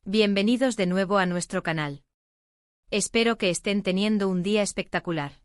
Bienvenidos de nuevo a nuestro canal. Espero que estén teniendo un día espectacular.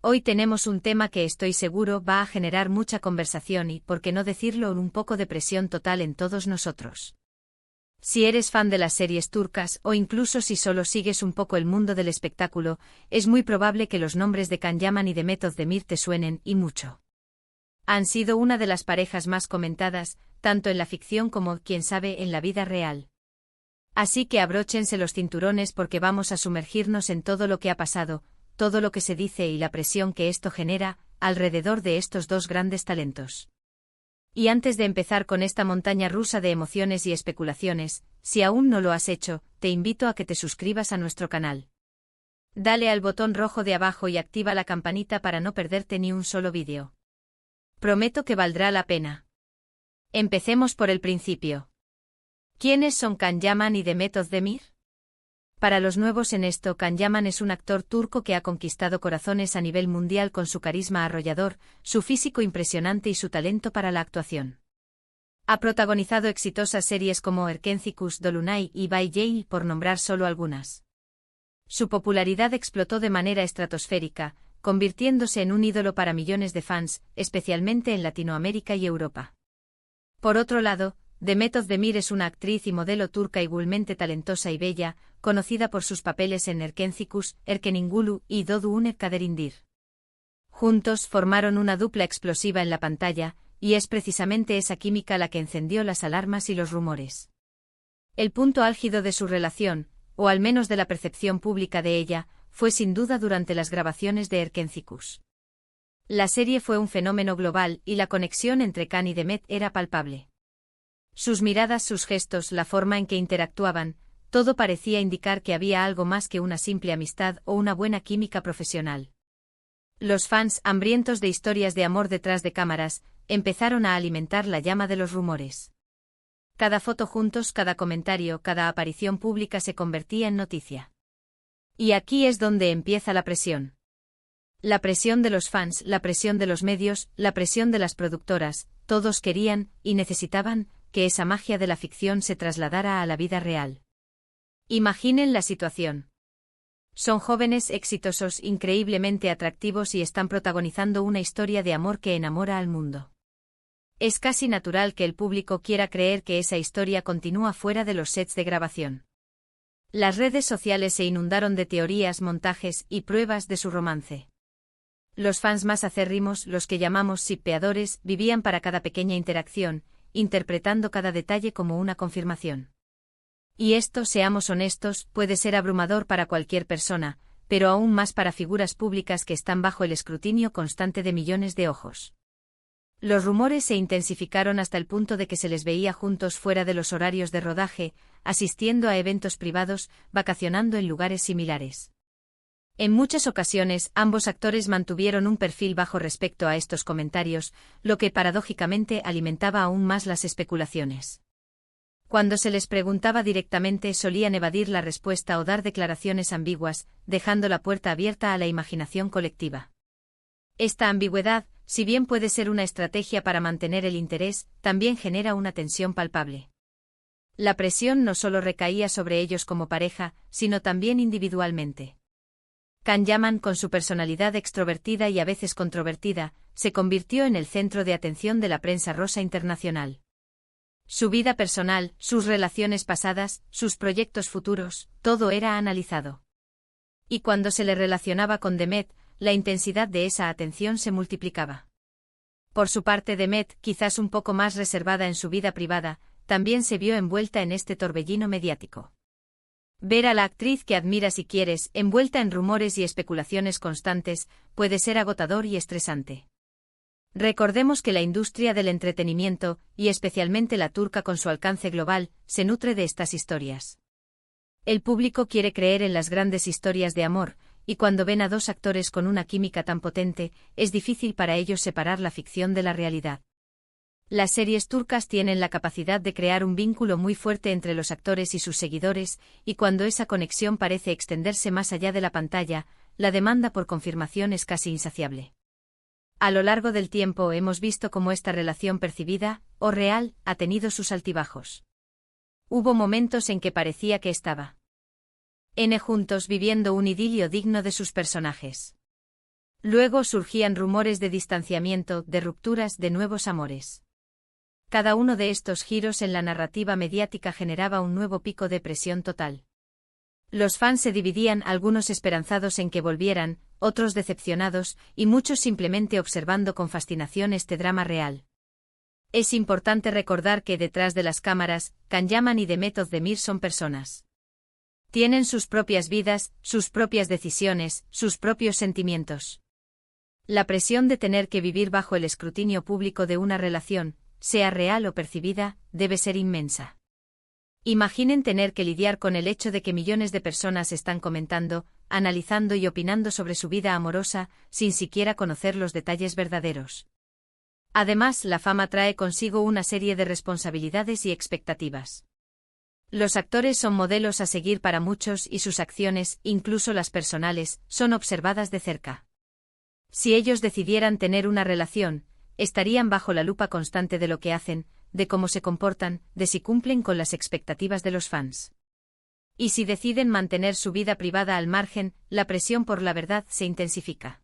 Hoy tenemos un tema que estoy seguro va a generar mucha conversación y, por qué no decirlo, un poco de presión total en todos nosotros. Si eres fan de las series turcas o incluso si solo sigues un poco el mundo del espectáculo, es muy probable que los nombres de Can Yaman y Demet Özdemir te suenen y mucho. Han sido una de las parejas más comentadas, tanto en la ficción como, quién sabe, en la vida real. Así que abróchense los cinturones porque vamos a sumergirnos en todo lo que ha pasado, todo lo que se dice y la presión que esto genera, alrededor de estos dos grandes talentos. Y antes de empezar con esta montaña rusa de emociones y especulaciones, si aún no lo has hecho, te invito a que te suscribas a nuestro canal. Dale al botón rojo de abajo y activa la campanita para no perderte ni un solo vídeo. Prometo que valdrá la pena. Empecemos por el principio. ¿Quiénes son Can Yaman y Demet Özdemir? Para los nuevos en esto, Can Yaman es un actor turco que ha conquistado corazones a nivel mundial con su carisma arrollador, su físico impresionante y su talento para la actuación. Ha protagonizado exitosas series como Erkencikus Dolunay y Bay Jail, por nombrar solo algunas. Su popularidad explotó de manera estratosférica, convirtiéndose en un ídolo para millones de fans, especialmente en Latinoamérica y Europa. Por otro lado, Demet Özdemir es una actriz y modelo turca igualmente talentosa y bella, conocida por sus papeles en Erkencikus, Erkeningulu y Doğduğun Kaderindir. Juntos formaron una dupla explosiva en la pantalla, y es precisamente esa química la que encendió las alarmas y los rumores. El punto álgido de su relación, o al menos de la percepción pública de ella, fue sin duda durante las grabaciones de Erkencikus. La serie fue un fenómeno global y la conexión entre Can y Demet era palpable. Sus miradas, sus gestos, la forma en que interactuaban, todo parecía indicar que había algo más que una simple amistad o una buena química profesional. Los fans, hambrientos de historias de amor detrás de cámaras, empezaron a alimentar la llama de los rumores. Cada foto juntos, cada comentario, cada aparición pública se convertía en noticia. Y aquí es donde empieza la presión. La presión de los fans, la presión de los medios, la presión de las productoras, todos querían, y necesitaban, que esa magia de la ficción se trasladara a la vida real. Imaginen la situación. Son jóvenes, exitosos, increíblemente atractivos y están protagonizando una historia de amor que enamora al mundo. Es casi natural que el público quiera creer que esa historia continúa fuera de los sets de grabación. Las redes sociales se inundaron de teorías, montajes y pruebas de su romance. Los fans más acérrimos, los que llamamos shippeadores, vivían para cada pequeña interacción, interpretando cada detalle como una confirmación. Y esto, seamos honestos, puede ser abrumador para cualquier persona, pero aún más para figuras públicas que están bajo el escrutinio constante de millones de ojos. Los rumores se intensificaron hasta el punto de que se les veía juntos fuera de los horarios de rodaje, asistiendo a eventos privados, vacacionando en lugares similares. En muchas ocasiones, ambos actores mantuvieron un perfil bajo respecto a estos comentarios, lo que paradójicamente alimentaba aún más las especulaciones. Cuando se les preguntaba directamente solían evadir la respuesta o dar declaraciones ambiguas, dejando la puerta abierta a la imaginación colectiva. Esta ambigüedad, si bien puede ser una estrategia para mantener el interés, también genera una tensión palpable. La presión no solo recaía sobre ellos como pareja, sino también individualmente. Can Yaman, con su personalidad extrovertida y a veces controvertida, se convirtió en el centro de atención de la prensa rosa internacional. Su vida personal, sus relaciones pasadas, sus proyectos futuros, todo era analizado. Y cuando se le relacionaba con Demet, la intensidad de esa atención se multiplicaba. Por su parte, Demet, quizás un poco más reservada en su vida privada, también se vio envuelta en este torbellino mediático. Ver a la actriz que admiras y quieres, envuelta en rumores y especulaciones constantes, puede ser agotador y estresante. Recordemos que la industria del entretenimiento, y especialmente la turca con su alcance global, se nutre de estas historias. El público quiere creer en las grandes historias de amor, y cuando ven a dos actores con una química tan potente, es difícil para ellos separar la ficción de la realidad. Las series turcas tienen la capacidad de crear un vínculo muy fuerte entre los actores y sus seguidores, y cuando esa conexión parece extenderse más allá de la pantalla, la demanda por confirmación es casi insaciable. A lo largo del tiempo hemos visto cómo esta relación percibida, o real, ha tenido sus altibajos. Hubo momentos en que parecía que estaba juntos viviendo un idilio digno de sus personajes. Luego surgían rumores de distanciamiento, de rupturas, de nuevos amores. Cada uno de estos giros en la narrativa mediática generaba un nuevo pico de presión total. Los fans se dividían, algunos esperanzados en que volvieran, otros decepcionados, y muchos simplemente observando con fascinación este drama real. Es importante recordar que detrás de las cámaras, Can Yaman y Demet Özdemir son personas. Tienen sus propias vidas, sus propias decisiones, sus propios sentimientos. La presión de tener que vivir bajo el escrutinio público de una relación, sea real o percibida, debe ser inmensa. Imaginen tener que lidiar con el hecho de que millones de personas están comentando, analizando y opinando sobre su vida amorosa, sin siquiera conocer los detalles verdaderos. Además, la fama trae consigo una serie de responsabilidades y expectativas. Los actores son modelos a seguir para muchos y sus acciones, incluso las personales, son observadas de cerca. Si ellos decidieran tener una relación, estarían bajo la lupa constante de lo que hacen, de cómo se comportan, de si cumplen con las expectativas de los fans. Y si deciden mantener su vida privada al margen, la presión por la verdad se intensifica.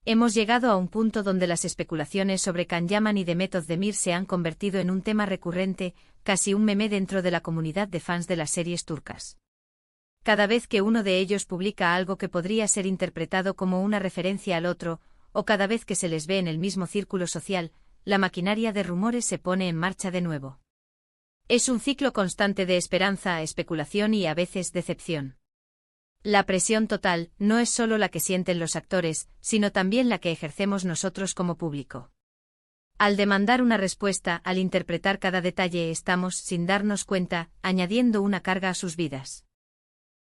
Hemos llegado a un punto donde las especulaciones sobre Can Yaman y Demet Özdemir se han convertido en un tema recurrente, casi un meme dentro de la comunidad de fans de las series turcas. Cada vez que uno de ellos publica algo que podría ser interpretado como una referencia al otro, o cada vez que se les ve en el mismo círculo social, la maquinaria de rumores se pone en marcha de nuevo. Es un ciclo constante de esperanza, especulación y a veces decepción. La presión total no es solo la que sienten los actores, sino también la que ejercemos nosotros como público. Al demandar una respuesta, al interpretar cada detalle, estamos, sin darnos cuenta, añadiendo una carga a sus vidas.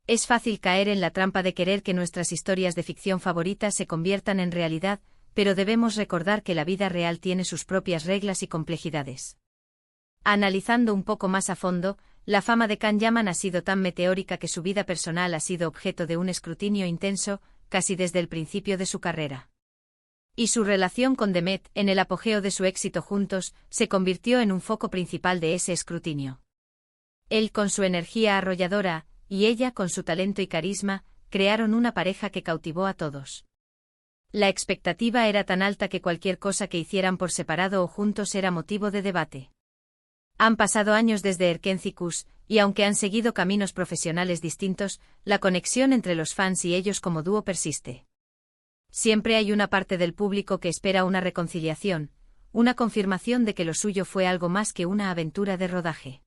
Es fácil caer en la trampa de querer que nuestras historias de ficción favoritas se conviertan en realidad, pero debemos recordar que la vida real tiene sus propias reglas y complejidades. Analizando un poco más a fondo, la fama de Can Yaman ha sido tan meteórica que su vida personal ha sido objeto de un escrutinio intenso, casi desde el principio de su carrera. Y su relación con Demet, en el apogeo de su éxito juntos, se convirtió en un foco principal de ese escrutinio. Él con su energía arrolladora, y ella con su talento y carisma, crearon una pareja que cautivó a todos. La expectativa era tan alta que cualquier cosa que hicieran por separado o juntos era motivo de debate. Han pasado años desde Erkenci-Kuş, y aunque han seguido caminos profesionales distintos, la conexión entre los fans y ellos como dúo persiste. Siempre hay una parte del público que espera una reconciliación, una confirmación de que lo suyo fue algo más que una aventura de rodaje.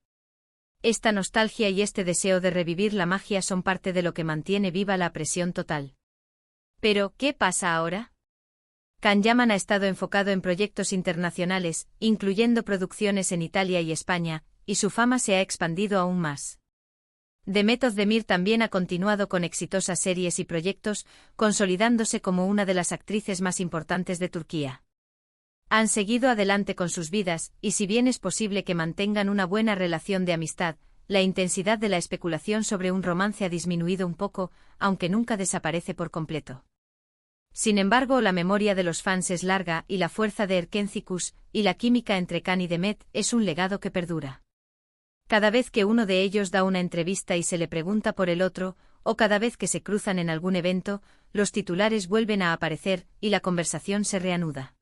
Esta nostalgia y este deseo de revivir la magia son parte de lo que mantiene viva la presión total. Pero, ¿qué pasa ahora? Can Yaman ha estado enfocado en proyectos internacionales, incluyendo producciones en Italia y España, y su fama se ha expandido aún más. Demet Özdemir también ha continuado con exitosas series y proyectos, consolidándose como una de las actrices más importantes de Turquía. Han seguido adelante con sus vidas, y si bien es posible que mantengan una buena relación de amistad, la intensidad de la especulación sobre un romance ha disminuido un poco, aunque nunca desaparece por completo. Sin embargo, la memoria de los fans es larga y la fuerza de Erkenci-Kuş y la química entre Can y Demet es un legado que perdura. Cada vez que uno de ellos da una entrevista y se le pregunta por el otro, o cada vez que se cruzan en algún evento, los titulares vuelven a aparecer y la conversación se reanuda.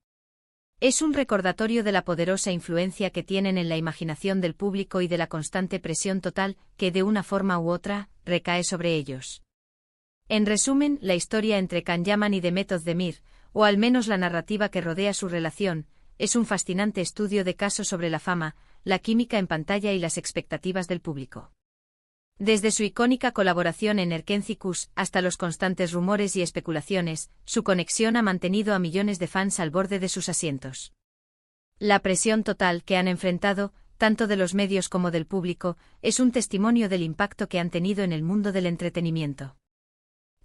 Es un recordatorio de la poderosa influencia que tienen en la imaginación del público y de la constante presión total que, de una forma u otra, recae sobre ellos. En resumen, la historia entre Can Yaman y Demet Özdemir, o al menos la narrativa que rodea su relación, es un fascinante estudio de caso sobre la fama, la química en pantalla y las expectativas del público. Desde su icónica colaboración en Erkenci-Kuş hasta los constantes rumores y especulaciones, su conexión ha mantenido a millones de fans al borde de sus asientos. La presión total que han enfrentado, tanto de los medios como del público, es un testimonio del impacto que han tenido en el mundo del entretenimiento.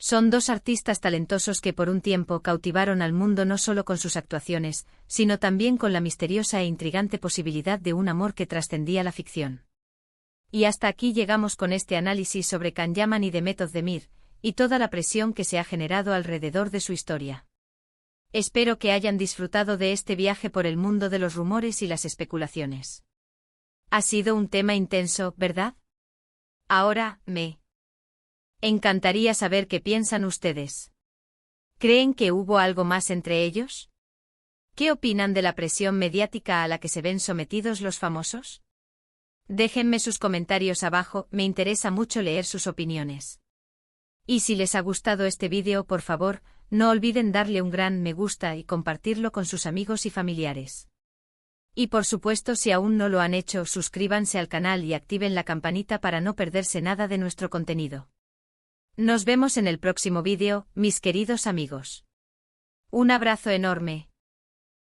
Son dos artistas talentosos que por un tiempo cautivaron al mundo no solo con sus actuaciones, sino también con la misteriosa e intrigante posibilidad de un amor que trascendía la ficción. Y hasta aquí llegamos con este análisis sobre Can Yaman y Demet Özdemir, y toda la presión que se ha generado alrededor de su historia. Espero que hayan disfrutado de este viaje por el mundo de los rumores y las especulaciones. Ha sido un tema intenso, ¿verdad? Ahora, me encantaría saber qué piensan ustedes. ¿Creen que hubo algo más entre ellos? ¿Qué opinan de la presión mediática a la que se ven sometidos los famosos? Déjenme sus comentarios abajo, me interesa mucho leer sus opiniones. Y si les ha gustado este vídeo, por favor, no olviden darle un gran me gusta y compartirlo con sus amigos y familiares. Y por supuesto, si aún no lo han hecho, suscríbanse al canal y activen la campanita para no perderse nada de nuestro contenido. Nos vemos en el próximo vídeo, mis queridos amigos. Un abrazo enorme.